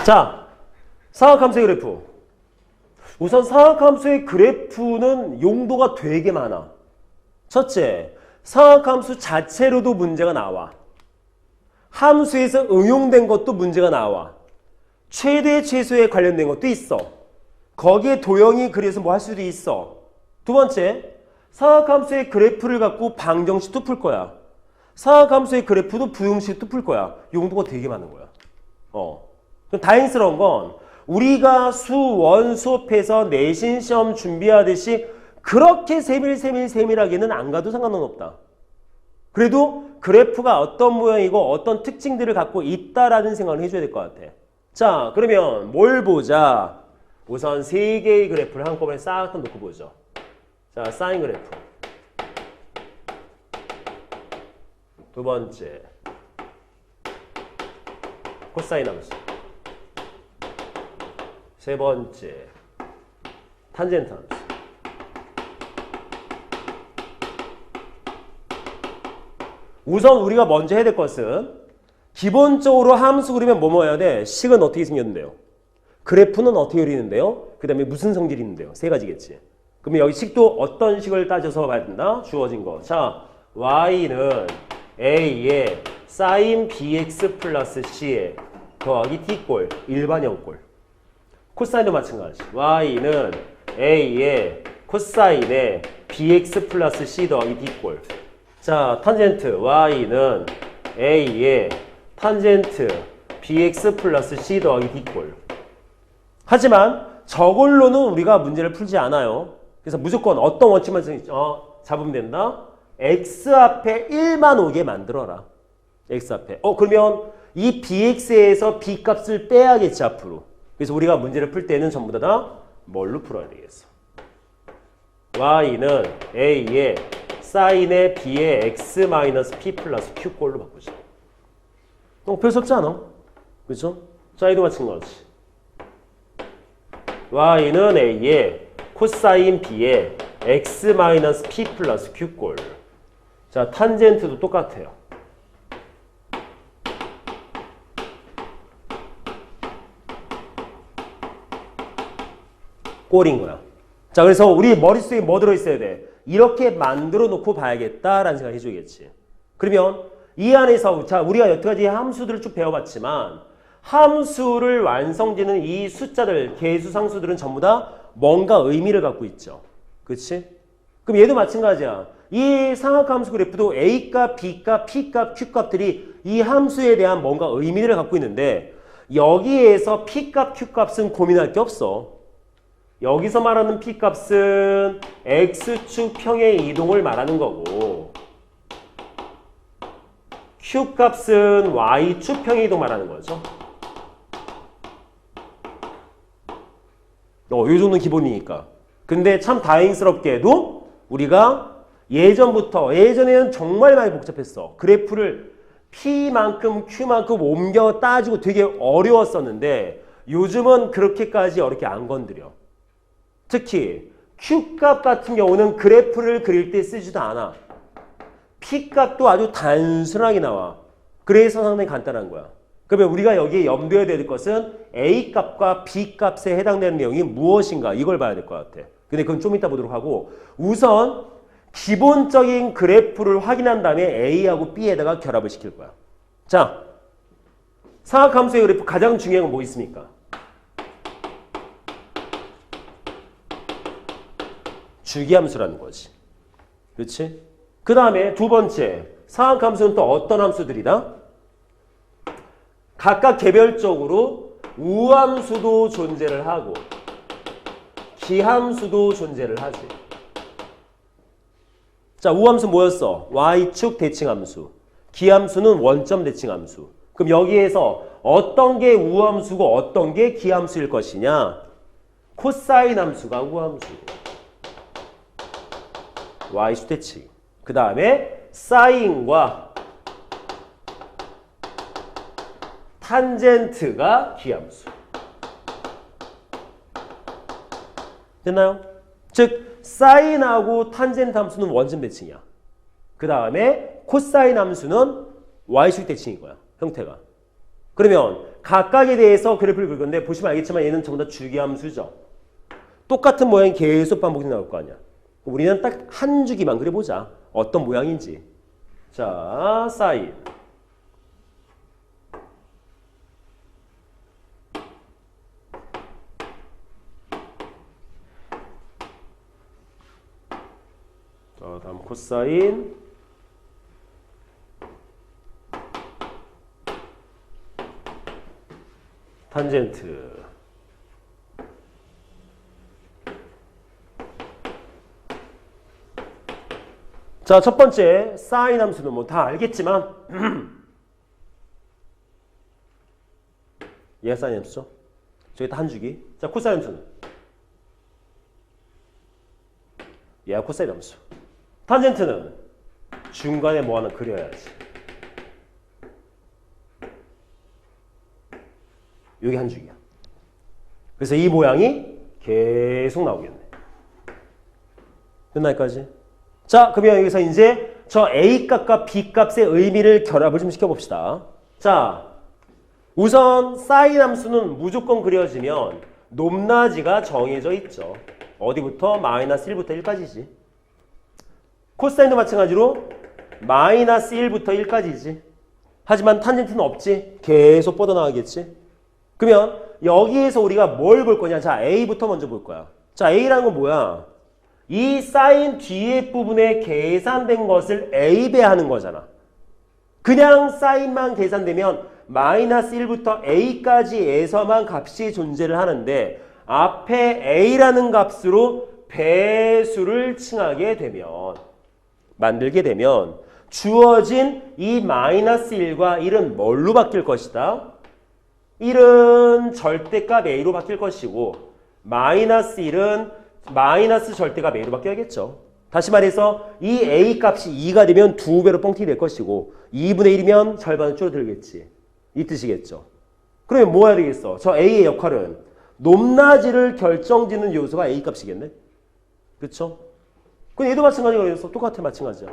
자, 사각함수의 그래프. 우선 사각함수의 그래프는 용도가 되게 많아. 첫째, 사각함수 자체로도 문제가 나와. 함수에서 응용된 것도 문제가 나와. 최대, 최소에 관련된 것도 있어. 거기에 도형이 그래서 뭐 할 수도 있어. 두 번째, 사각함수의 그래프를 갖고 방정식도 풀 거야. 사각함수의 그래프도 부등식도 풀 거야. 용도가 되게 많은 거야. 그럼 다행스러운 건 우리가 수원 수업에서 내신 시험 준비하듯이 그렇게 세밀하게는 안 가도 상관은 없다. 그래도 그래프가 어떤 모양이고 어떤 특징들을 갖고 있다라는 생각을 해줘야 될 것 같아. 자, 그러면 뭘 보자? 우선 세 개의 그래프를 한꺼번에 싹 놓고 보죠. 자, 사인 그래프. 두 번째, 코사인 함수. 세 번째, 탄젠트 함수. 우선 우리가 먼저 해야 될 것은 기본적으로 함수 그리면 뭐뭐 해야 돼? 식은 어떻게 생겼는데요? 그래프는 어떻게 그리는데요? 그 다음에 무슨 성질이 있는데요? 세 가지겠지. 그러면 여기 식도 어떤 식을 따져서 봐야 된다? 주어진 거. 자, y는 a에 sin bx 플러스 c에 더하기 t꼴, 일반형꼴. 코사인도 마찬가지. y는 a에 코사인에 bx 플러스 c 더하기 d꼴. 자, 탄젠트 y는 a에 탄젠트 bx 플러스 c 더하기 d꼴. 하지만 저걸로는 우리가 문제를 풀지 않아요. 그래서 무조건 어떤 원칙만 잡으면 된다. x 앞에 1만 오게 만들어라. x 앞에. 그러면 이 bx에서 b 값을 빼야겠지 앞으로. 그래서 우리가 문제를 풀 때는 전부 다 뭘로 풀어야 되겠어? y는 a에 사인의 b의 x-p 플러스 q꼴로 바꾸자. 별 수 없지 않아? 그렇죠? 자, 이도 마찬가지. y는 a에 코사인 b의 x-p 플러스 q꼴. 자, 탄젠트도 똑같아요. 꼴인 거야. 자, 그래서 우리 머릿속에 뭐 들어있어야 돼? 이렇게 만들어 놓고 봐야겠다라는 생각을 해줘야겠지. 그러면 이 안에서 자, 우리가 여태까지 함수들을 쭉 배워봤지만 함수를 완성짓는 이 숫자들, 계수 상수들은 전부 다 뭔가 의미를 갖고 있죠. 그렇지? 그럼 얘도 마찬가지야. 이 상악함수 그래프도 A값, B값, P값, Q값들이 이 함수에 대한 뭔가 의미를 갖고 있는데 여기에서 P값, Q값은 고민할 게 없어. 여기서 말하는 P값은 X축 평의 이동을 말하는 거고 Q값은 Y축 평의 이동 말하는 거죠. 이 정도는 기본이니까. 근데 참 다행스럽게도 우리가 예전에는 정말 많이 복잡했어. 그래프를 P만큼 Q만큼 옮겨 따지고 되게 어려웠었는데 요즘은 그렇게까지 어렵게 안 건드려. 특히 Q값 같은 경우는 그래프를 그릴 때 쓰지도 않아. P값도 아주 단순하게 나와. 그래서 상당히 간단한 거야. 그러면 우리가 여기에 염두에 될 것은 A값과 B값에 해당되는 내용이 무엇인가 이걸 봐야 될 것 같아. 근데 그건 좀 이따 보도록 하고 우선 기본적인 그래프를 확인한 다음에 A하고 B에다가 결합을 시킬 거야. 자, 사각함수의 그래프 가장 중요한 건 뭐 있습니까? 주기함수라는 거지. 그렇지? 그 다음에 두 번째, 사각함수는 또 어떤 함수들이다? 각각 개별적으로 우함수도 존재를 하고 기함수도 존재를 하지. 자, 우함수 뭐였어? Y축 대칭함수. 기함수는 원점 대칭함수. 그럼 여기에서 어떤 게 우함수고 어떤 게 기함수일 것이냐? 코사인 함수가 우함수고 Y축 대칭. 그 다음에 사인과 탄젠트가 기함수. 됐나요? 즉 사인하고 탄젠트 함수는 원점 대칭이야. 그 다음에 코사인 함수는 Y축 대칭인 거야. 형태가. 그러면 각각에 대해서 그래프를 그릴 건데 보시면 알겠지만 얘는 전부 다 주기함수죠. 똑같은 모양이 계속 반복이 나올 거 아니야. 우리는 딱 한 주기만 그려보자. 어떤 모양인지. 자, 사인. 다음 코사인. 탄젠트. 자, 첫 번째 사인 함수는 뭐 다 알겠지만 얘가 사인 함수죠. 저기 다 한 주기. 자, 코사인 함수는 얘가 코사인 함수. 탄젠트는 중간에 뭐 하나 그려야지. 여기 한 주기야. 그래서 이 모양이 계속 나오겠네. 끝나 여기까지? 자, 그러면 여기서 이제 저 A값과 B값의 의미를 결합을 좀 시켜봅시다. 자, 우선 사인 함수는 무조건 그려지면 높낮이가 정해져 있죠. 어디부터? 마이너스 1부터 1까지지. 코사인도 마찬가지로 마이너스 1부터 1까지지. 하지만 탄젠트는 없지. 계속 뻗어나가겠지. 그러면 여기에서 우리가 뭘 볼 거냐? 자, A부터 먼저 볼 거야. 자, A라는 건 뭐야? 이 사인 뒤에 부분에 계산된 것을 A 배하는 거잖아. 그냥 사인만 계산되면 마이너스 1부터 A까지에서만 값이 존재를 하는데 앞에 A라는 값으로 배수를 칭하게 되면 만들게 되면 주어진 이 마이너스 1과 1은 뭘로 바뀔 것이다? 1은 절대값 A로 바뀔 것이고 마이너스 1은 마이너스 절대값 A로 바뀌어야겠죠. 다시 말해서 이 A 값이 2가 되면 2배로 뻥튀기 될 것이고 2분의 1이면 절반은 줄어들겠지. 이 뜻이겠죠. 그러면 뭐 해야 되겠어? 저 A의 역할은 높낮이를 결정짓는 요소가 A 값이겠네. 그쵸? 그럼 얘도 마찬가지가 있어. 똑같아. 마찬가지야.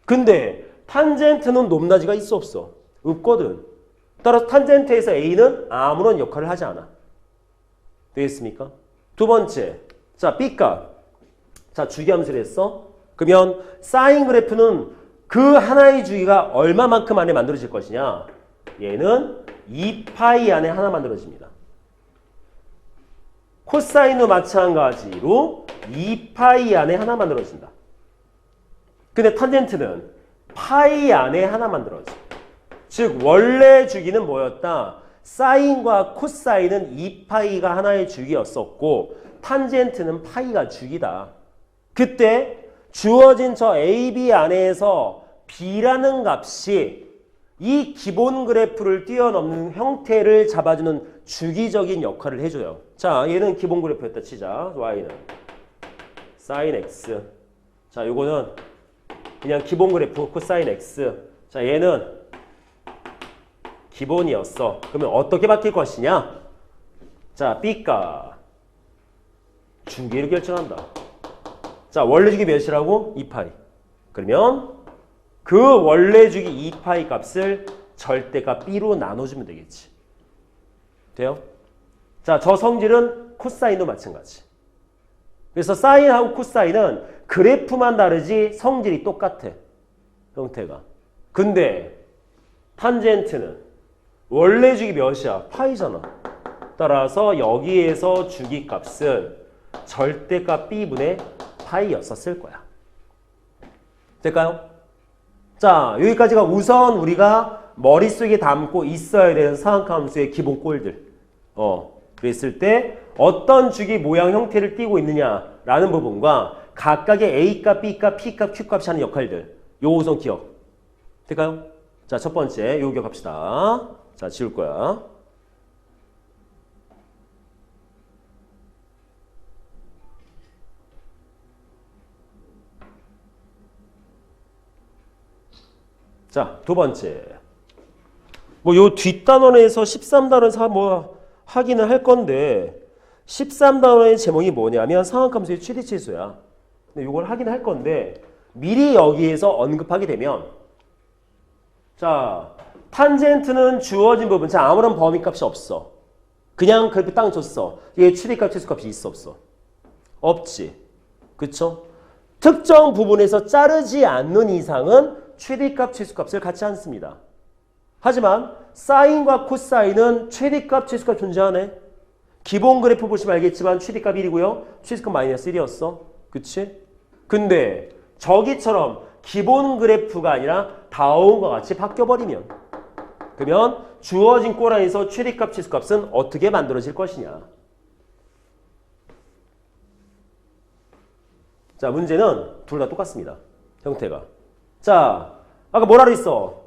근데 탄젠트는 높낮이가 있어 없어? 없거든. 따라서 탄젠트에서 A는 아무런 역할을 하지 않아. 되겠습니까? 두 번째, 자, B값. 자, 주기함수를 했어. 그러면 사인 그래프는 그 하나의 주기가 얼마만큼 안에 만들어질 것이냐? 얘는 2파이 안에 하나 만들어집니다. 코사인도 마찬가지로 2파이 안에 하나 만들어진다. 근데 탄젠트는 파이 안에 하나 만들어져. 즉 원래 주기는 뭐였다? 사인과 코사인은 2파이가 하나의 주기였었고 탄젠트는 파이가 주기다. 그때 주어진 저 AB 안에서 B라는 값이 이 기본 그래프를 뛰어넘는 형태를 잡아주는 주기적인 역할을 해줘요. 자, 얘는 기본 그래프였다 치자. Y는 sin X. 자, 요거는 그냥 기본 그래프 코사인 X. 자, 얘는 기본이었어. 그러면 어떻게 바뀔 것이냐? 자, B가 주기로 결정한다. 자, 원래 주기 몇이라고? 2파이. 그러면 그 원래 주기 2파이 값을 절대값 B로 나눠주면 되겠지. 돼요? 자, 저 성질은 코사인도 마찬가지. 그래서 사인하고 코사인은 그래프만 다르지 성질이 똑같아. 형태가. 근데 탄젠트는 원래 주기 몇이야? 파이잖아. 따라서 여기에서 주기 값은 절대값 B분의 파이였었을 거야. 될까요? 자, 여기까지가 우선 우리가 머릿속에 담고 있어야 되는 상학함수의 기본 꼴들. 그랬을 때 어떤 주기 모양 형태를 띠고 있느냐라는 부분과 각각의 A값, B값, P값, Q값이 하는 역할들. 요 우선 기억. 될까요? 자, 첫 번째 요 기억합시다. 자, 지울 거야. 자, 두 번째. 뭐 요 뒷단원에서 13단원 뭐 확인을 할 건데 13단원의 제목이 뭐냐면 상학함수의 최대치수야. 근데 요걸 확인할 건데 미리 여기에서 언급하게 되면 자, 탄젠트는 주어진 부분. 자, 아무런 범위값이 없어. 그냥 그래프 땅 줬어. 얘 최대값, 최소값이 있어, 없어? 없지. 그쵸? 특정 부분에서 자르지 않는 이상은 최대값, 최소값을 갖지 않습니다. 하지만 사인과 코사인은 최대값, 최소값 존재하네. 기본 그래프 보시면 알겠지만 최대값 1이고요. 최소값 마이너스 1이었어. 그치? 근데 저기처럼 기본 그래프가 아니라 다음과 같이 바뀌어버리면 그러면 주어진 꼬라인에서 최대값, 최소값은 어떻게 만들어질 것이냐. 자, 문제는 둘 다 똑같습니다. 형태가. 자, 아까 뭐라 그랬어?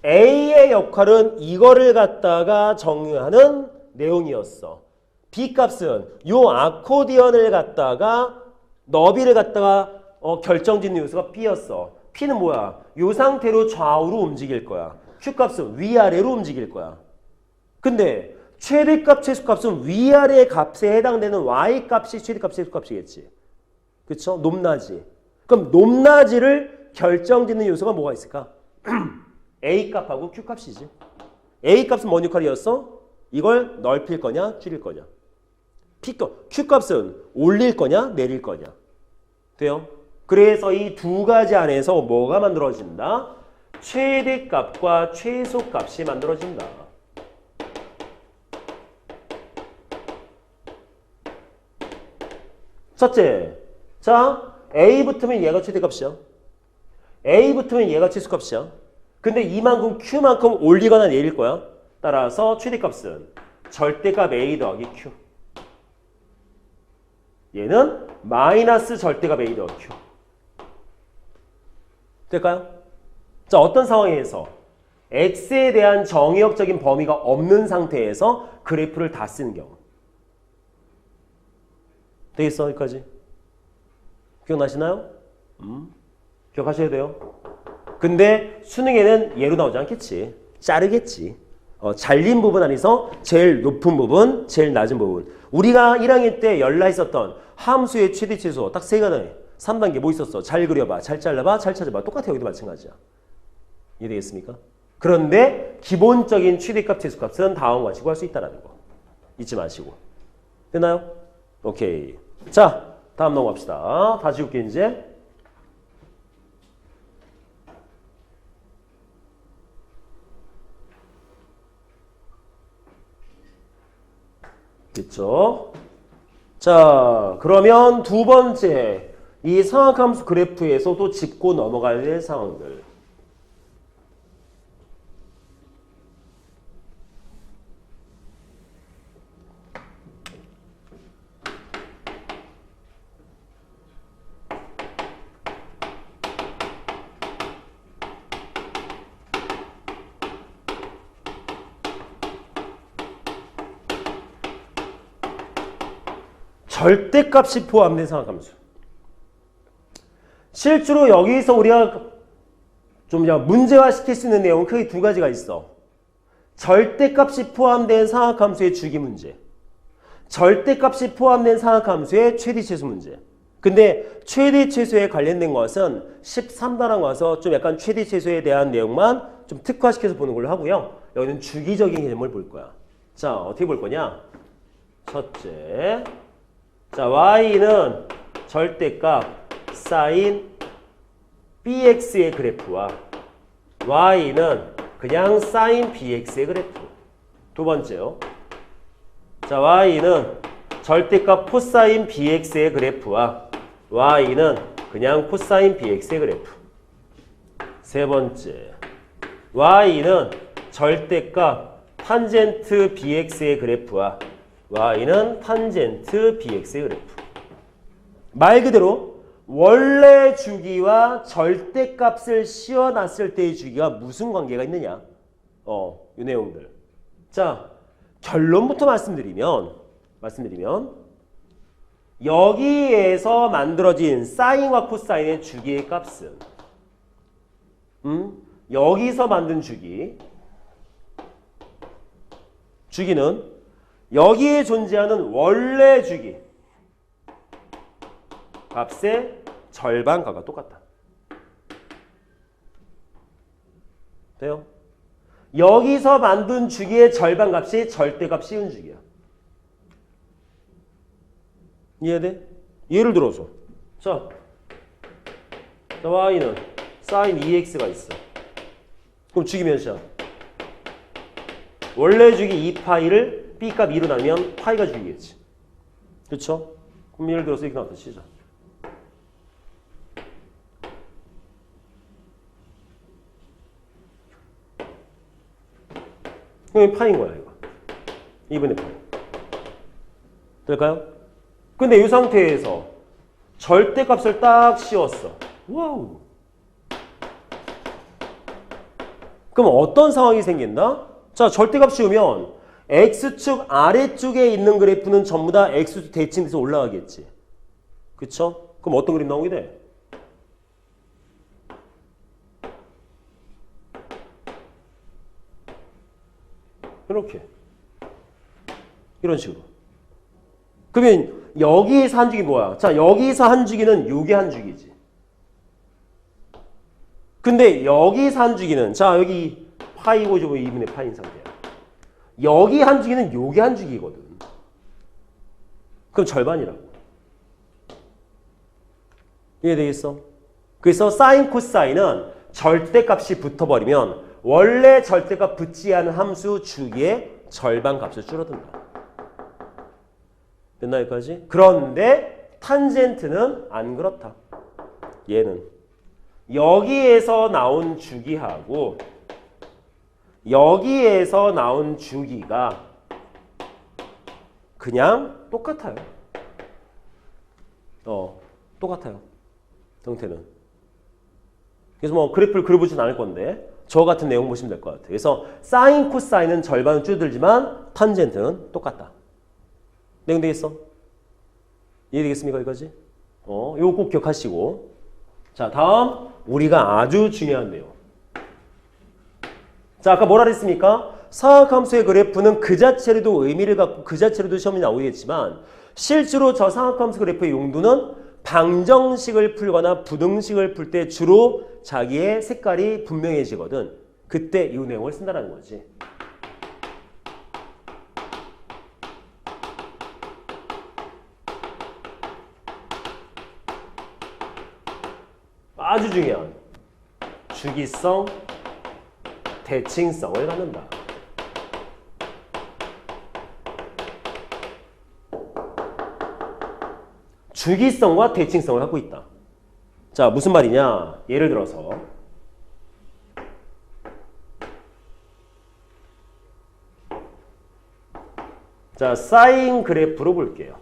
A의 역할은 이거를 갖다가 정의하는 내용이었어. B 값은 요 아코디언을 갖다가 너비를 갖다가 결정짓는 요소가 B였어. P는 뭐야? 요 상태로 좌우로 움직일 거야. Q 값은 위아래로 움직일 거야. 근데 최대값, 최소값은 위아래 값에 해당되는 Y 값이 최대값, 최소값이겠지. 그쵸? 높낮이. 그럼 높낮이를 결정짓는 요소가 뭐가 있을까? A 값하고 Q 값이지. A 값은 뭔 역할이었어? 이걸 넓힐 거냐, 줄일 거냐. Q 값은 올릴 거냐, 내릴 거냐. 돼요? 그래서 이 두 가지 안에서 뭐가 만들어진다? 최대값과 최소값이 만들어진다. 첫째, 자, A 붙으면 얘가 최대값이야. A 붙으면 얘가 최소값이야. 근데 이만큼 Q만큼 올리거나 내릴 거야. 따라서 최대값은 절대값 A 더하기 Q. 얘는 마이너스 절대값 A 더하기 Q. 될까요? 자, 어떤 상황에서 X에 대한 정의역적인 범위가 없는 상태에서 그래프를 다 쓰는 경우. 되겠어? 여기까지? 기억나시나요? 기억하셔야 돼요. 근데 수능에는 얘로 나오지 않겠지. 자르겠지. 잘린 부분 안에서 제일 높은 부분, 제일 낮은 부분. 우리가 1학년 때 열라 했었던 함수의 최대 최소 딱 세 가지. 3단계 뭐 있었어? 잘 그려봐, 잘 잘라봐, 잘 찾아봐. 똑같아. 여기도 마찬가지야. 이해되겠습니까? 그런데 기본적인 최대값, 최소값은 다음과 같이 구할 수 있다는 거. 잊지 마시고. 됐나요? 오케이. 자, 다음 넘어갑시다. 다 지울게 이제. 됐죠? 자, 그러면 두 번째. 이 상악함수 그래프에서도 짚고 넘어가야 될 상황들. 절대값이 포함된 상악함수. 실제로 여기서 우리가 좀 문제화시킬 수 있는 내용은 크게 두 가지가 있어. 절대값이 포함된 상악함수의 주기 문제. 절대값이 포함된 상악함수의 최대 최소 문제. 근데 최대 최소에 관련된 것은 13단원 와서 좀 약간 최대 최소에 대한 내용만 좀 특화시켜서 보는 걸로 하고요. 여기는 주기적인 개념을 볼 거야. 자, 어떻게 볼 거냐? 첫째. 자, y는 절대값 사인 bx의 그래프와 y는 그냥 사인 bx의 그래프. 두 번째요. 자, y는 절대값 코사인 bx의 그래프와 y는 그냥 코사인 bx의 그래프. 세 번째. y는 절대값 탄젠트 bx의 그래프와 y는 탄젠트 bx의 그래프. 말 그대로 원래 주기와 절대값을 씌워놨을 때의 주기가 무슨 관계가 있느냐. 이 내용들. 자, 결론부터 말씀드리면 여기에서 만들어진 사인과 코사인의 주기의 값은 여기서 만든 주기는 여기에 존재하는 원래 주기 값의 절반값과 똑같다. 돼요? 여기서 만든 주기의 절반값이 절대값 씌운 주기야. 이해돼? 예를 들어서 자 y는 sin 2x가 있어. 그럼 주기 몇이야? 원래 주기 2파이를 b값 2로 나누면 파이가 주기겠지. 그쵸? 그럼 예를 들어서 이렇게 나왔다 치자. 그럼 파인 거야 이거. 2분의 파이. 될까요? 근데 이 상태에서 절대값을 딱 씌웠어. 와우. 그럼 어떤 상황이 생긴다? 자, 절대값 씌우면 x축 아래쪽에 있는 그래프는 전부 다 x축 대칭돼서 올라가겠지. 그쵸? 그럼 어떤 그림 나오게 돼? 이렇게. 이런 식으로. 그러면 여기에서 한 주기 뭐야? 자, 여기서 한 주기는 요게 한 주기지. 근데 여기서 한 주기는 자, 여기 파이고 2분의 파인 상태야. 여기 한 주기는 요게 한 주기거든. 그럼 절반이라고. 이해되겠어? 그래서 사인 코사인은 절대값이 붙어버리면 원래 절대값 붙지 않은 함수 주기의 절반 값을 줄어든다. 됐나 여기까지? 그런데 탄젠트는 안 그렇다. 얘는 여기에서 나온 주기하고 여기에서 나온 주기가 그냥 똑같아요. 똑같아요. 형태는. 그래서 뭐 그래프를 그려보진 않을 건데 저 같은 내용 보시면 될 것 같아요. 그래서 사인, 코사인은 절반은 줄어들지만 탄젠트는 똑같다. 내용 되겠어? 이해되겠습니까? 여기까지? 이거 꼭 기억하시고. 자, 다음 우리가 아주 중요한 내용. 자, 아까 뭐라 그랬습니까? 상악함수의 그래프는 그 자체로도 의미를 갖고 그 자체로도 시험이 나오겠지만 실제로 저 상악함수 그래프의 용도는 방정식을 풀거나 부등식을 풀 때 주로 자기의 색깔이 분명해지거든. 그때 이 내용을 쓴다는 거지. 아주 중요한 주기성, 대칭성을 갖는다. 주기성과 대칭성을 갖고 있다. 자, 무슨 말이냐? 예를 들어서 자, 사인 그래프로 볼게요.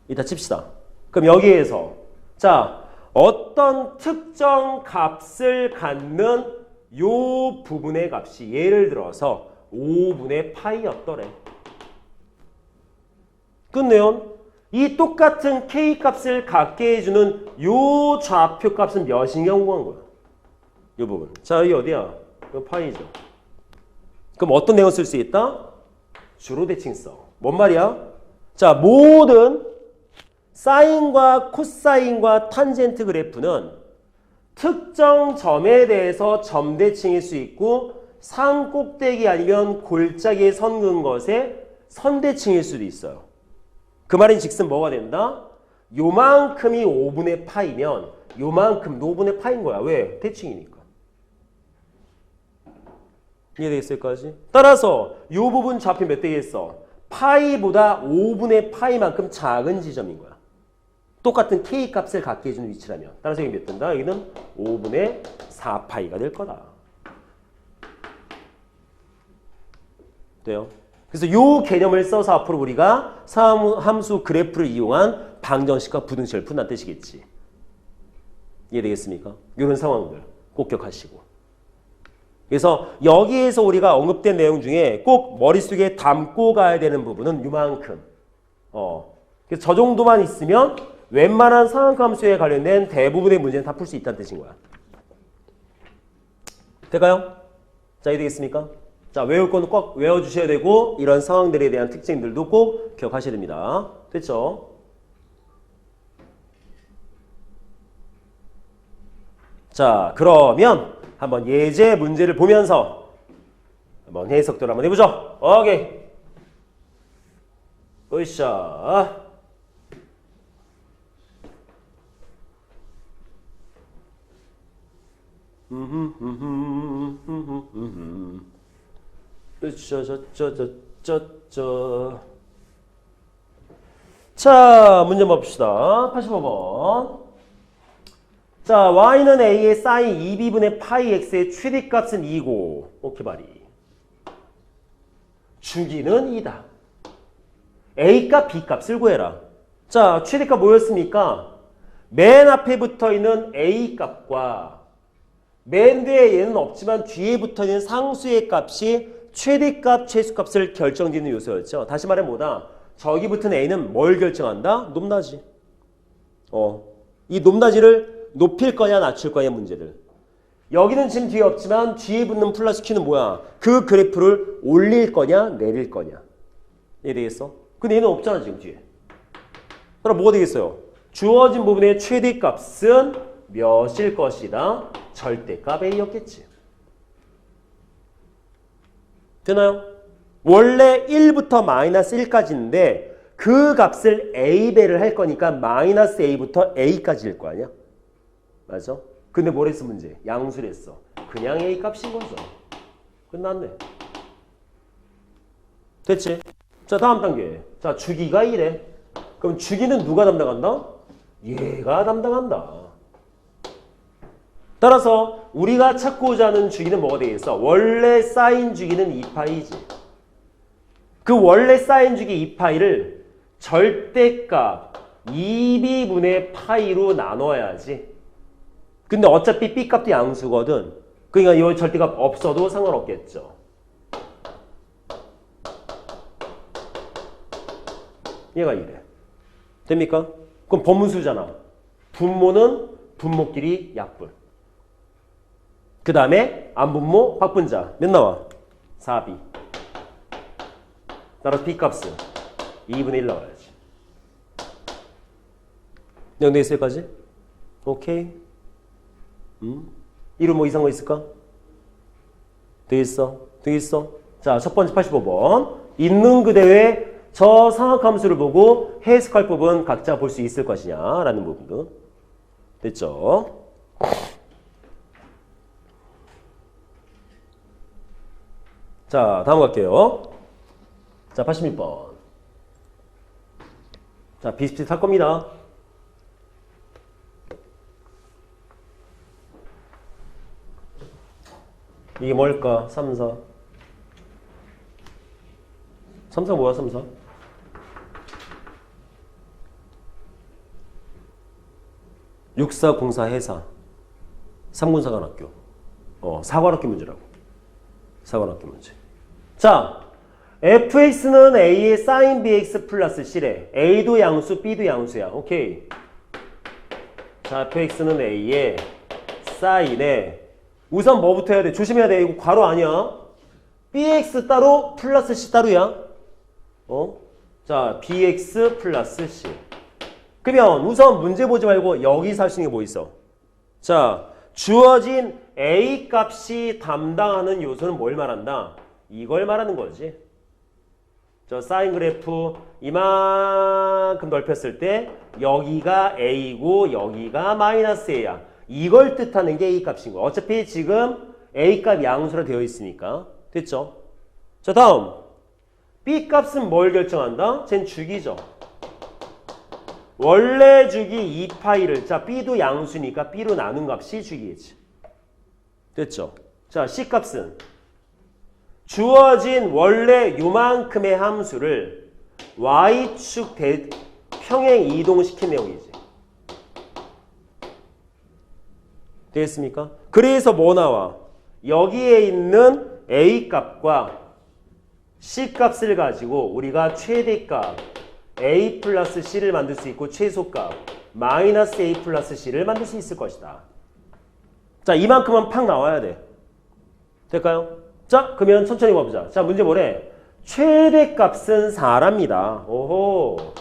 이따 칩시다. 그럼 여기에서 자, 어떤 특정 값을 갖는 요 부분의 값이 예를 들어서 5분의 파이였더래. 끝내요. 이 똑같은 k 값을 갖게 해주는 요 좌표 값은 몇인 경우한 거야? 요 부분. 자, 여기 어디야? 이거 파이죠. 그럼 어떤 내용을 쓸 수 있다? 주로 대칭성. 뭔 말이야? 자, 모든 사인과 코사인과 탄젠트 그래프는 특정 점에 대해서 점대칭일 수 있고 상 꼭대기 아니면 골짜기에 선 그은 것에 선대칭일 수도 있어요. 그 말인 즉슨 뭐가 된다? 요만큼이 5분의 파이면 요만큼도 5분의 파인 거야. 왜? 대칭이니까. 이해되겠을까지? 따라서 요 부분 좌표 몇 되겠어? 파이보다 5분의 파이만큼 작은 지점인 거야. 똑같은 k 값을 갖게 해주는 위치라면. 따라서 여기 몇 된다? 여기는 5분의 4파이가 될 거다. 돼요? 그래서 이 개념을 써서 앞으로 우리가 함수 그래프를 이용한 방정식과 부등식을 푼다는 뜻이겠지. 이해되겠습니까? 이런 상황들 꼭 기억하시고. 그래서 여기에서 우리가 언급된 내용 중에 꼭 머릿속에 담고 가야 되는 부분은 이만큼. 그래서 저 정도만 있으면 웬만한 상한함수에 관련된 대부분의 문제는 다 풀 수 있다는 뜻인 거야. 될까요? 자, 이해되겠습니까? 자, 외울 건 꼭 외워주셔야 되고 이런 상황들에 대한 특징들도 꼭 기억하셔야 됩니다. 됐죠? 자, 그러면 한번 예제 문제를 보면서 한번 해석들 한번 해보죠. 오케이. 으쌰. 자, 문제 봅시다. 85번. 자, y는 a의 sin 2b분의 파이 x의 최대값은 2고, 오케이 말이. 주기는 2다. a값, b값을 구해라. 자, 최대값 뭐였습니까? 맨 앞에 붙어있는 a값과 맨 뒤에 얘는 없지만 뒤에 붙어있는 상수의 값이 최대값, 최소값을 결정짓는 요소였죠. 다시 말해 뭐다? 저기 붙은 a는 뭘 결정한다? 높낮이. 이 높낮이를 높일 거냐 낮출 거냐 문제를. 여기는 지금 뒤에 없지만 뒤에 붙는 플러스 Q는 뭐야? 그 그래프를 올릴 거냐 내릴 거냐. 이해되겠어? 근데 얘는 없잖아 지금 뒤에. 그럼 뭐가 되겠어요? 주어진 부분의 최대값은 몇일 것이다? 절대값 A였겠지. 되나요? 원래 1부터 마이너스 1까지인데 그 값을 A배를 할 거니까 마이너스 A부터 A까지일 거 아니야? 맞아? 근데 뭘 했어 문제? 양수를 했어. 그냥 A 값인 거죠. 끝났네. 됐지? 자, 다음 단계. 자, 주기가 1에. 그럼 주기는 누가 담당한다? 얘가 담당한다. 따라서 우리가 찾고자 하는 주기는 뭐가 되겠어? 원래 사인 주기는 2파이지. 그 원래 사인 주기 2파이를 절대값 2b분의 파이로 나눠야지. 근데 어차피 b값도 양수거든. 그러니까 이 절대값 없어도 상관없겠죠. 얘가 이래. 됩니까? 그럼 범수잖아. 분모는 분모끼리 약분. 그 다음에 안분모 확분자. 몇 나와? 4b. 따라서 b값은 2분의 1 나와야지. 연대했을 까지? 오케이. 이로 뭐 이상한 거 있을까? 되겠어? 되겠어? 자, 첫 번째 85번. 있는 그대로의 저 상학함수를 보고 해석할 부분 각자 볼 수 있을 것이냐 라는 부분도 됐죠? 자, 다음 갈게요. 자, 86번. 자, 비슷비슷할 겁니다. 이게 뭘까? 3, 4. 3, 4 뭐야, 3, 4? 육사공사 회사. 3군사관학교. 사관학교 문제라고. 사관학교 문제. 자, fx는 a의 sin bx 플러스 c래. a도 양수, b도 양수야. 오케이. 자, fx는 a의 sin에 우선 뭐부터 해야 돼? 조심해야 돼. 이거 괄호 아니야. bx 따로 플러스 c 따로야. 자, bx 플러스 c. 그러면 우선 문제 보지 말고 여기서 할 수 있는 게 뭐 있어? 자, 주어진 a 값이 담당하는 요소는 뭘 말한다? 이걸 말하는 거지. 저 사인 그래프 이만큼 넓혔을 때 여기가 a고 여기가 마이너스 a야. 이걸 뜻하는 게 a 값인 거야. 어차피 지금 a 값 양수로 되어 있으니까. 됐죠? 자, 다음 b 값은 뭘 결정한다? 쟨 주기죠. 원래 주기 2파이를 자 b도 양수니까 b로 나눈 값이 주기겠지. 됐죠? 자, c 값은 주어진 원래 요만큼의 함수를 y축 평행 이동시킨 내용이지. 되겠습니까? 그래서 뭐 나와? 여기에 있는 a 값과 c 값을 가지고 우리가 최대값 a 플러스 c를 만들 수 있고 최소값 마이너스 a 플러스 c를 만들 수 있을 것이다. 자, 이만큼은 팍 나와야 돼. 될까요? 자, 그러면 천천히 봐보자. 자, 문제 뭐래? 최대값은 4랍니다. 오호.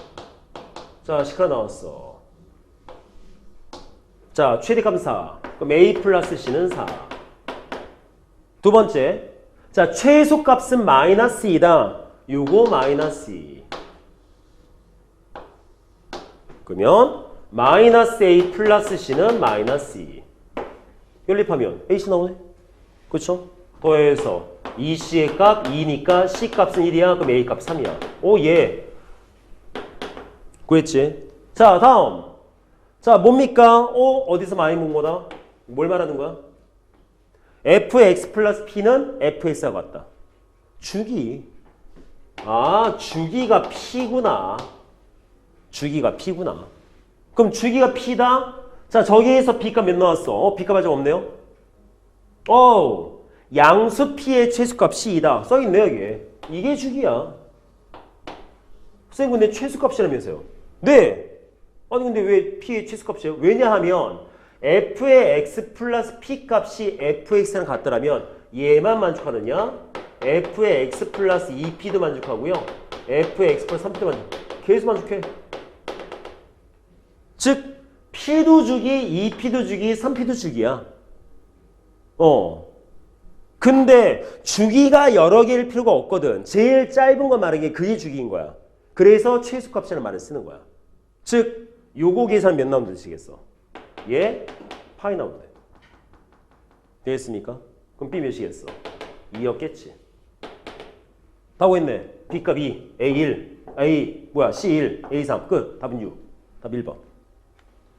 자, 시크라 나왔어. 자, 최대값은 4. 그럼 A 플러스 C는 4. 두 번째. 자, 최소값은 마이너스 2다. 요거 마이너스 2. 그러면 마이너스 A 플러스 C는 마이너스 2. 연립하면 AC 나오네. 그쵸? 더해서 2C의 값 2니까 C 값은 1이야. 그럼 A 값 3이야. 오, 예. 구했지? 자, 다음. 자, 뭡니까? 어디서 많이 본 거다? 뭘 말하는 거야? fx 플러스 p는 fx와 같다. 주기. 아, 주기가 p구나. 주기가 p구나. 그럼 주기가 p다? 자, 저기에서 b값 몇 나왔어? b값 아직 없네요? 양수 p의 최소값 c이다. 써있네, 여기. 이게 주기야. 선생님, 근데 최소값이라면서요? 네. 아니, 근데 왜 p의 최소값이에요? 왜냐하면 f의 x 플러스 p 값이 fx랑 같더라면 얘만 만족하느냐? f의 x 플러스 2p도 만족하고요. f의 x 플러스 3p도 만족해. 계속 만족해. 즉 p도 주기, 2p도 주기, 3p도 주기야. 근데 주기가 여러 개일 필요가 없거든. 제일 짧은 거 말하는 게 그게 주기인 거야. 그래서 최소값이라는 말을 쓰는 거야. 즉 요거 계산 몇 나오면 되시겠어? 얘 파이 나오면 돼. 되겠습니까? 그럼 B 몇이겠어? 2였겠지. 다 구했네. B값 2, A1, C1, A3 끝. 답은 6. 답 1번.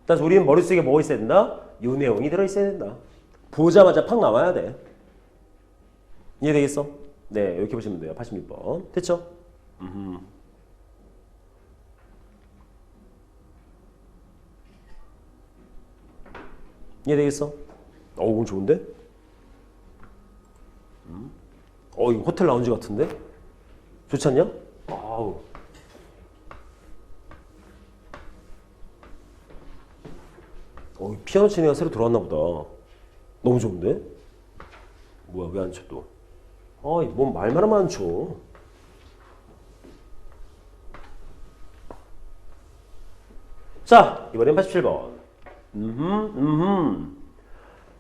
따라서 우리는 머릿속에 뭐 있어야 된다? 요 내용이 들어있어야 된다. 보자마자 팍 나와야 돼. 이해되겠어? 네, 이렇게 보시면 돼요. 86번. 됐죠? 이해되겠어? 오늘 좋은데? 이거 호텔 라운지 같은데? 좋지 않냐? 아우. 피아노 치는 애가 새로 들어왔나 보다. 너무 좋은데? 뭐야, 왜 안 쳐 또? 뭔 말만 하면 안 쳐. 자, 이번엔 87번.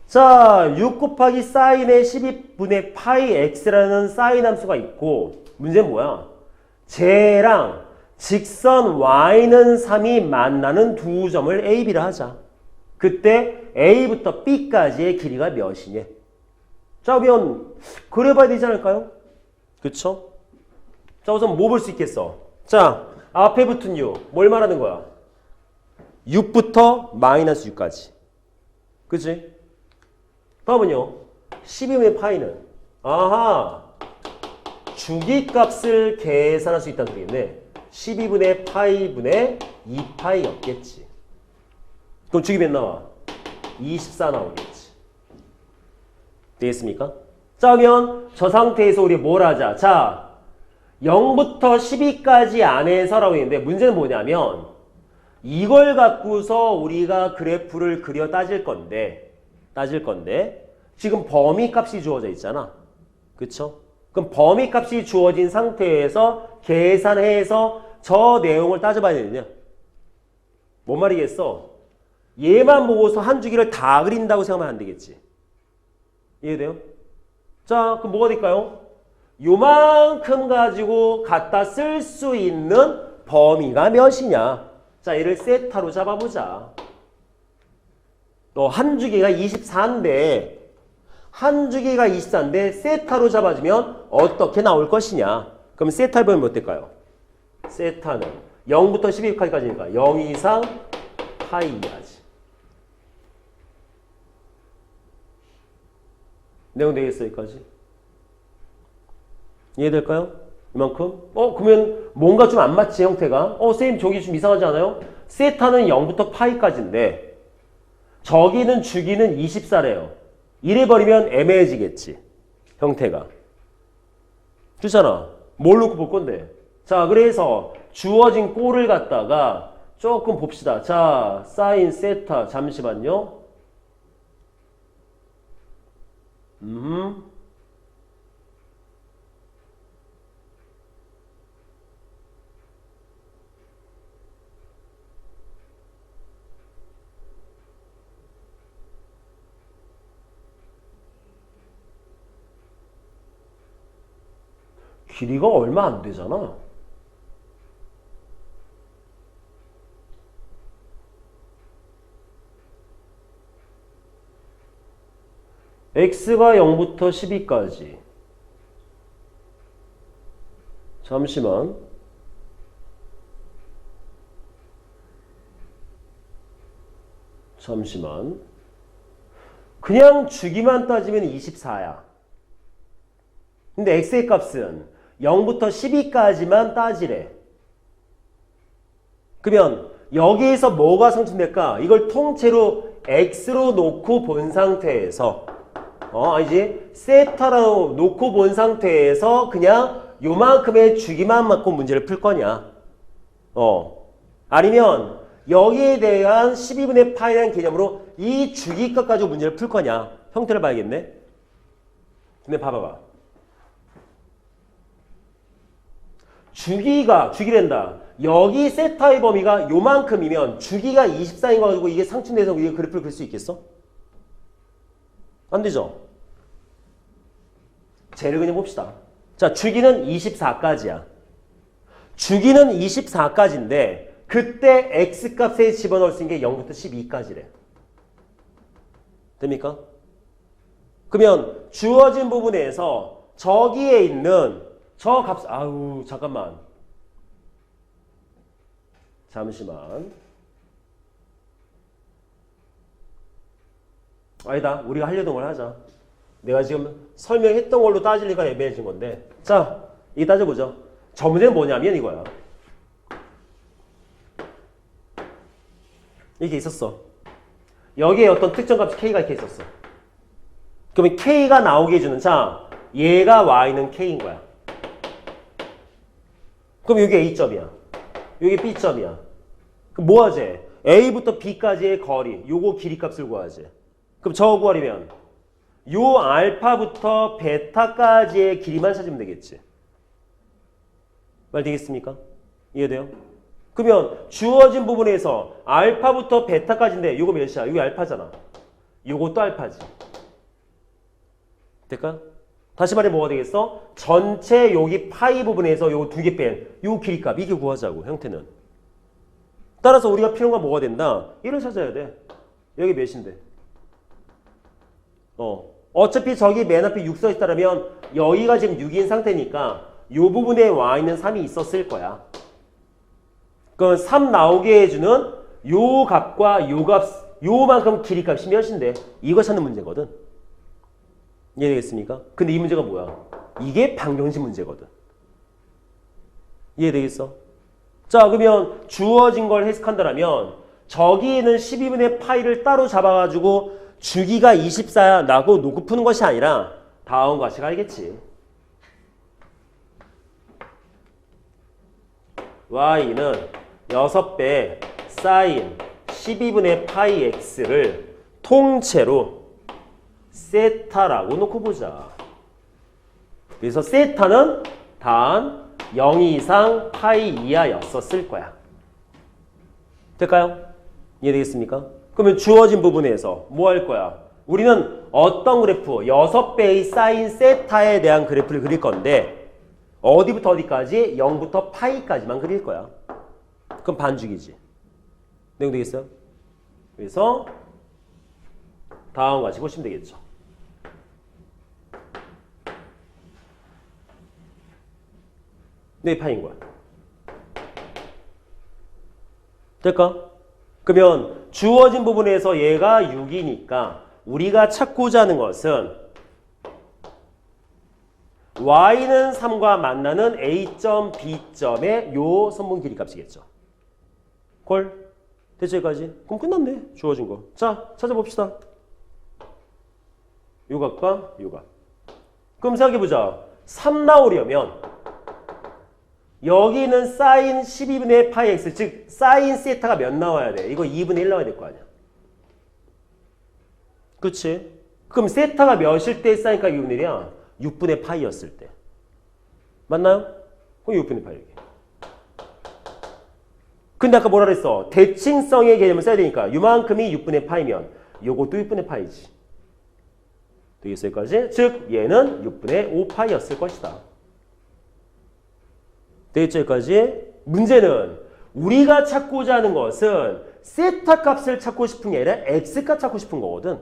자, 6 곱하기 사인의 12분의 파이 x라는 사인 함수가 있고, 문제는 뭐야? 쟤랑 직선 y는 3이 만나는 두 점을 a, b라 하자. 그때 a부터 b까지의 길이가 몇이냐? 자, 그러면 그려봐야 되지 않을까요? 그쵸? 자, 우선 뭐 볼 수 있겠어? 자, 앞에 붙은 6, 뭘 말하는 거야? 6부터 마이너스 6까지. 그치? 다음은요. 12분의 파이는 아하, 주기값을 계산할 수 있다는 소리겠네. 12분의 파이분의 2파이였겠지. 그럼 주기 몇 나와? 24 나오겠지. 되겠습니까? 자, 그러면 저 상태에서 우리 뭘 하자? 자, 0부터 12까지 안에서라고 했는데 문제는 뭐냐면 이걸 갖고서 우리가 그래프를 그려 따질 건데 지금 범위 값이 주어져 있잖아. 그쵸? 그럼 범위 값이 주어진 상태에서 계산해서 저 내용을 따져봐야 되느냐? 뭔 말이겠어? 얘만 보고서 한 주기를 다 그린다고 생각하면 안 되겠지. 이해돼요? 자, 그럼 뭐가 될까요? 요만큼 가지고 갖다 쓸 수 있는 범위가 몇이냐? 자, 얘를 세타로 잡아보자. 한 주기가 24인데 세타로 잡아주면 어떻게 나올 것이냐? 그럼 세타를 보면 어떨까요? 세타는 0부터 12까지니까 0 이상 파이 이하지. 내용 되겠어, 여기까지? 이해될까요? 이만큼? 그러면 뭔가 좀 안 맞지, 형태가? 선생님, 저기 좀 이상하지 않아요? 세타는 0부터 파이까지인데, 저기는 주기는 24래요. 이래버리면 애매해지겠지, 형태가. 그렇잖아. 뭘 놓고 볼 건데? 자, 그래서 주어진 꼴을 갖다가 조금 봅시다. 자, 사인 세타, 잠시만요. 길이가 얼마 안 되잖아. x가 0부터 12까지. 잠시만. 그냥 주기만 따지면 24야. 근데 x의 값은 0부터 12까지만 따지래. 그러면 여기에서 뭐가 상충될까? 이걸 통째로 x로 놓고 본 상태에서 알지? 세타로 놓고 본 상태에서 그냥 요만큼의 주기만 맞고 문제를 풀 거냐? 아니면 여기에 대한 12분의 파이라는 개념으로 이 주기값 가지고 문제를 풀 거냐? 형태를 봐야겠네. 근데 봐봐봐. 주기란다. 여기 세타의 범위가 요만큼이면 주기가 24인 거 가지고 이게 상충돼서 우리가 그래프를 그릴 수 있겠어? 안 되죠? 쟤를 그냥 봅시다. 자, 주기는 24까지야. 주기는 24까지인데 그때 x값에 집어넣을 수 있는 게 0부터 12까지래. 됩니까? 그러면 주어진 부분에서 저기에 있는 저 값, 잠깐만. 잠시만. 아니다. 우리가 하려던 걸 하자. 내가 지금 설명했던 걸로 따지니까 애매해진 건데. 자, 이거 따져보죠. 저 문제는 뭐냐면 이거야. 이게 있었어. 여기에 어떤 특정 값이 k가 이렇게 있었어. 그러면 k가 나오게 해주는, 자, 얘가 y는 k인 거야. 그럼 여기 a점이야. 여기 b점이야. 그럼 뭐 하지? a부터 b까지의 거리, 요거 길이값을 구하지. 그럼 저거 구하려면 요 알파부터 베타까지의 길이만 찾으면 되겠지. 말 되겠습니까? 이해돼요? 그러면 주어진 부분에서 알파부터 베타까지인데 요거 몇이야? 요게 알파잖아. 요것도 알파지. 될까? 다시 말해 뭐가 되겠어? 전체 여기 파이 부분에서 요거 두 개 뺀 요 길이값 이게 구하자고 형태는. 따라서 우리가 필요한 건 뭐가 된다? 1을 찾아야 돼. 여기 몇인데? 어차피 저기 맨 앞에 6 써있다면 여기가 지금 6인 상태니까 요 부분에 y는 3이 있었을 거야. 그럼 3 나오게 해주는 요 값과 요 값, 요만큼 길이값이 몇인데 이거 찾는 문제거든. 이해되겠습니까? 근데 이 문제가 뭐야? 이게 방정식 문제거든. 이해되겠어? 자, 그러면 주어진 걸 해석한다면 저기에는 12분의 파이를 따로 잡아가지고 주기가 24야 라고 놓고 푸는 것이 아니라 다음과 같이 가야겠지. y는 6배 사인 12분의 파이 x를 통째로 세타라고 놓고 보자. 그래서 세타는 단 0 이상 파이 이하였었을 거야. 될까요? 이해되겠습니까? 그러면 주어진 부분에서 뭐 할 거야? 우리는 어떤 그래프, 6배의 사인 세타에 대한 그래프를 그릴 건데 어디부터 어디까지? 0부터 파이까지만 그릴 거야. 그럼 반죽이지. 내용 되겠어요? 그래서 다음과 같이 보시면 되겠죠. 네, 파인 거야. 될까? 그러면 주어진 부분에서 얘가 6이니까 우리가 찾고자 하는 것은 y는 3과 만나는 a점, b점의 요 선분 길이 값이겠죠. 콜? 됐죠, 여기까지? 그럼 끝났네. 주어진 거. 자, 찾아봅시다. 요 값과 요 값. 그럼 생각해보자. 3 나오려면 여기는 사인 12분의 파이 x, 즉 사인 세타가 몇 나와야 돼? 이거 2분의 1 나와야 될 거 아니야. 그치? 그럼 세타가 몇일 때 사인가 2분의 1이야? 6분의 파이였을 때. 맞나요? 그럼 6분의 파이. 근데 아까 뭐라 그랬어? 대칭성의 개념을 써야 되니까 요만큼이 6분의 파이면 요것도 6분의 파이지. 되겠어요, 여기까지? 즉 얘는 6분의 5파이였을 것이다. 되겠죠, 여기까지? 문제는 우리가 찾고자 하는 것은 세타 값을 찾고 싶은 게 아니라 x값 찾고 싶은 거거든.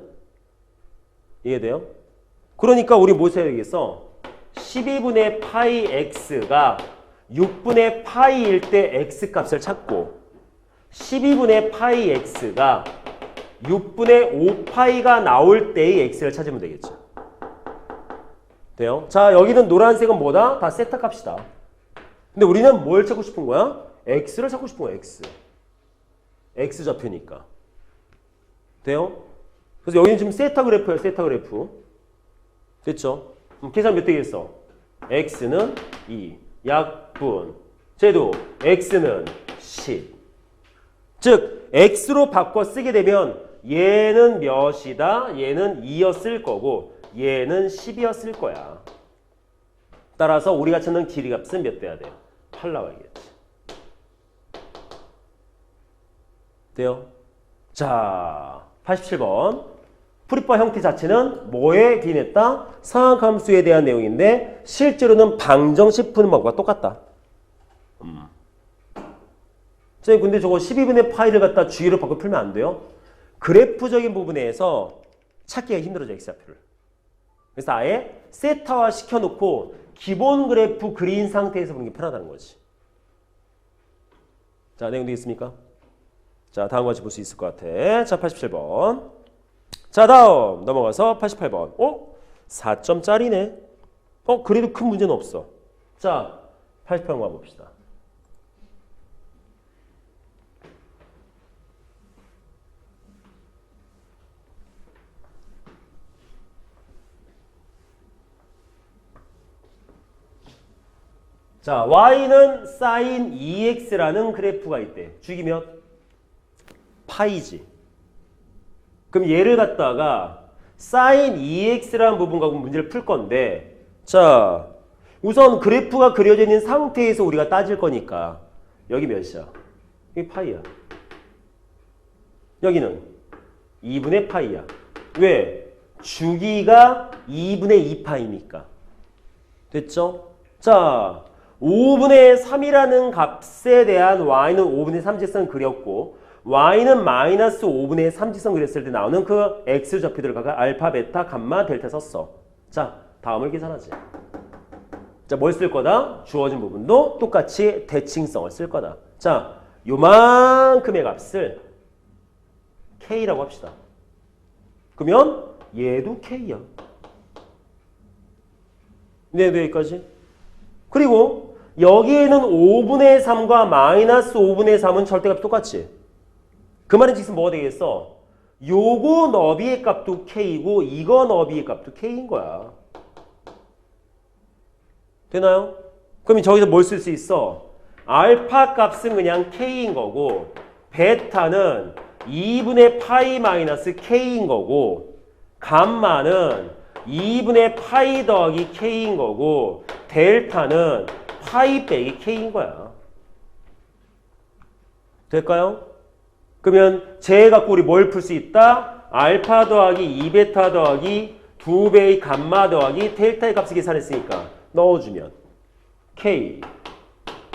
이해돼요? 그러니까 우리 뭐 써야 되겠어? 12분의 파이 x가 6분의 파이일 때 x값을 찾고 12분의 파이 x가 6분의 5파이가 나올 때의 x를 찾으면 되겠죠. 돼요? 자, 여기는 노란색은 뭐다? 다 세타 값이다. 근데 우리는 뭘 찾고 싶은 거야? x를 찾고 싶은 거야, x. x 좌표니까. 돼요? 그래서 여기는 지금 세타 그래프예요, 세타 그래프. 됐죠? 그럼 계산 몇 되겠어? x는 2, 약분. 쟤도 x는 10. 즉, x로 바꿔 쓰게 되면 얘는 몇이다? 얘는 2였을 거고 얘는 10이었을 거야. 따라서 우리가 찾는 길이 값은 몇 돼야 돼요? 8 나와야겠지. 돼요? 자, 87번. 풀이법 형태 자체는 뭐에 기인했다? 상악함수에 대한 내용인데 실제로는 방정식 푸는 방법과 똑같다. 선생님, 근데 저거 12분의 파이를 갖다 주의로 바꿔 풀면 안 돼요? 그래프적인 부분에서 찾기가 힘들어져, x좌표를. 그래서 아예 세타화 시켜놓고 기본 그래프 그린 상태에서 보는 게 편하다는 거지. 자, 내용 되겠습니까? 자, 다음 같이 볼 수 있을 것 같아. 자, 87번. 자, 다음 넘어가서 88번. 4점짜리네. 그래도 큰 문제는 없어. 자, 88번 가봅시다. 자, y는 sin 2x라는 그래프가 있대. 주기 몇? 파이지. 그럼 얘를 갖다가 sin 2x라는 부분 갖고 문제를 풀 건데, 자, 우선 그래프가 그려져 있는 상태에서 우리가 따질 거니까 여기 몇이야? 여기 파이야. 여기는 2분의 파이야. 왜? 주기가 2분의 2파이니까. 됐죠? 자, 5분의 3이라는 값에 대한 y는 5분의 3직선 그렸고 y는 마이너스 5분의 3직선 그렸을 때 나오는 그 x 좌표들을 각각 알파, 베타, 감마, 델타 썼어. 자, 다음을 계산하지. 자, 뭘 쓸 거다? 주어진 부분도 똑같이 대칭성을 쓸 거다. 자, 요만큼의 값을 k라고 합시다. 그러면 얘도 k야. 네, 여기까지. 그리고 여기에는 5분의 3과 마이너스 5분의 3은 절대값 똑같지. 그 말은 즉슨 뭐가 되겠어? 요거 너비의 값도 k이고 이거 너비의 값도 k인 거야. 되나요? 그럼 저기서 뭘 쓸 수 있어? 알파 값은 그냥 k인 거고 베타는 2분의 파이 마이너스 k인 거고 감마는 2분의 파이 더하기 k인 거고 델타는 파이 빼기 k인 거야. 될까요? 그러면 쟤 갖고 우리 뭘 풀 수 있다? 알파 더하기 2베타 더하기 2배의 감마 더하기 델타의 값을 계산했으니까 넣어주면 k.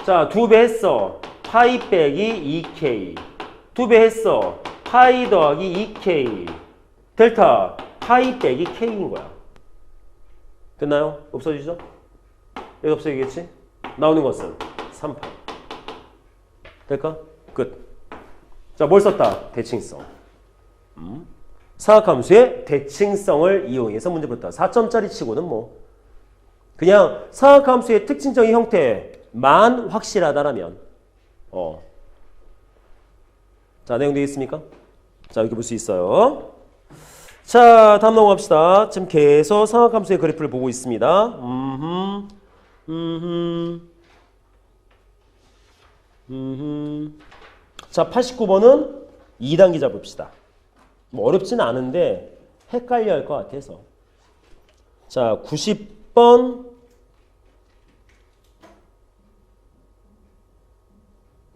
자, 2배 했어. 파이 빼기 2k. 2배 했어. 파이 더하기 2k. 델타 파이 빼기 k인 거야. 됐나요? 없어지죠? 여기 없어지겠지? 나오는 것은 3파이. 될까? 끝. 자, 뭘 썼다? 대칭성. 사각함수의 대칭성을 이용해서 문제 풀었다. 4점짜리 치고는 뭐 그냥 사각함수의 특징적인 형태만 확실하다라면 자, 내용 되겠습니까? 자, 이렇게 볼 수 있어요. 자, 다음 넘어갑시다. 지금 계속 사각함수의 그래프를 보고 있습니다. 자, 89번은 2단계 잡읍시다. 뭐 어렵지는 않은데 헷갈려 할 것 같아서. 자, 90번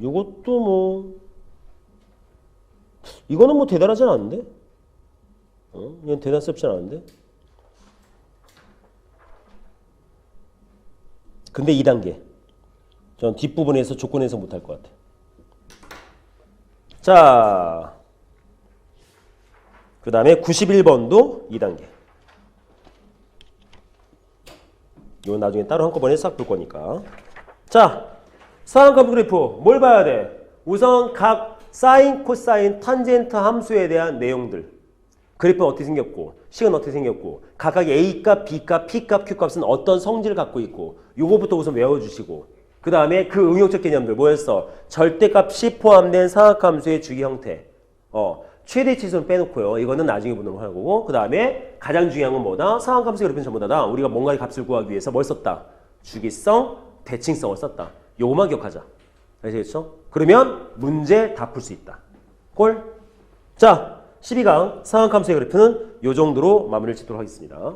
요것도 뭐 이거는 뭐 대단하진 않은데? 이건 대단스럽진 않은데? 근데 2단계. 전 뒷부분에서 조건에서 못할 것 같아. 자, 그 다음에 91번도 2단계. 이건 나중에 따로 한꺼번에 싹 볼 거니까. 자, 상한가분 그래프 뭘 봐야 돼? 우선 각 사인, 코사인, 탄젠트 함수에 대한 내용들. 그래프는 어떻게 생겼고, 식은 어떻게 생겼고, 각각 A값, B값, P값, Q값은 어떤 성질을 갖고 있고, 요거부터 우선 외워주시고, 그 다음에 그 응용적 개념들 뭐였어? 절대값이 포함된 상한함수의 주기 형태. 최대치수는 빼놓고요. 이거는 나중에 보는 거 하고, 그 다음에 가장 중요한 건 뭐다? 상한함수의 그래프는 전부 다 우리가 뭔가의 값을 구하기 위해서 뭘 썼다? 주기성, 대칭성을 썼다. 요거만 기억하자. 아시겠죠? 그러면 문제 다 풀 수 있다. 꼴. 자, 12강 상한함수의 그래프는 요 정도로 마무리를 짓도록 하겠습니다.